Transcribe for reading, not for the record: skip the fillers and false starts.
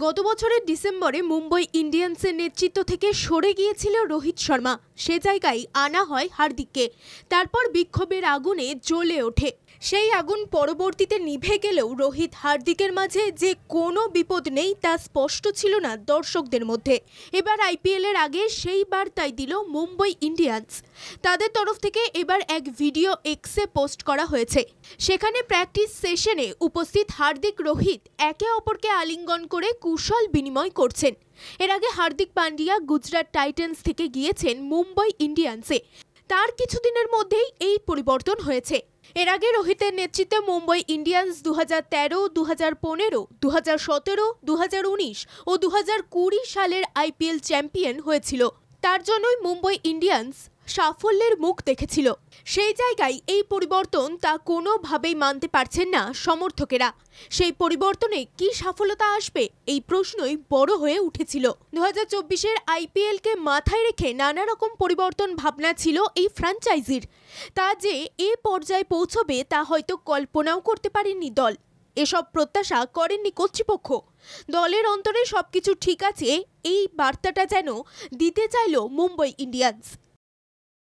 গত বছরের ডিসেম্বরে মুম্বই ইন্ডিয়ান্সের নেতৃত্ব থেকে সরে গিয়েছিল রোহিত শর্মা। সে জায়গায় আনা হয় হার্দিককে। তারপর বিক্ষোভের আগুনে জ্বলে ওঠে। সেই আগুন পরবর্তীতে নিভে গেলেও রোহিত হার্দিকের মাঝে যে কোনো বিপদ নেই তা স্পষ্ট ছিল না দর্শকদের মধ্যে। এবার আইপিএল এর আগে সেই বার্তাই দিল মুম্বই ইন্ডিয়ান্স। তাদের তরফ থেকে এবার এক ভিডিও এক্সে পোস্ট করা হয়েছে। সেখানে প্র্যাকটিস সেশনে উপস্থিত হার্দিক রোহিত একে অপরকে আলিঙ্গন করে কুশল বিনিময় করছেন। এর আগে হার্দিক পান্ডিয়া গুজরাট টাইটান্স থেকে গিয়েছেন মুম্বই ইন্ডিয়ান্সে। তার কিছুদিনের মধ্যেই এই পরিবর্তন হয়েছে। এর আগে রোহিতের নেতৃত্বে মুম্বই ইন্ডিয়ান্স 2013, 2015, 2017, 2019 ও 2020 সালের আইপিএল চ্যাম্পিয়ন হয়েছিল। তার জন্যই মুম্বই ইন্ডিয়ান্স সাফল্যের মুখ দেখেছিল। সেই জায়গায় এই পরিবর্তন তা কোনোভাবেই মানতে পারছেন না সমর্থকেরা। সেই পরিবর্তনে কি সফলতা আসবে এই প্রশ্নই বড় হয়ে উঠেছিল। 2024-এর আইপিএলকে মাথায় রেখে নানা রকম পরিবর্তন ভাবনা ছিল এই ফ্র্যাঞ্চাইজির। তা যে এ পর্যায়ে পৌঁছবে তা হয়তো কল্পনাও করতে পারেননি দল। এসব প্রত্যাশা করেননি কর্তৃপক্ষ। দলের অন্তরে সবকিছু ঠিক আছে এই বার্তাটা যেন দিতে চাইল মুম্বই ইন্ডিয়ান্স।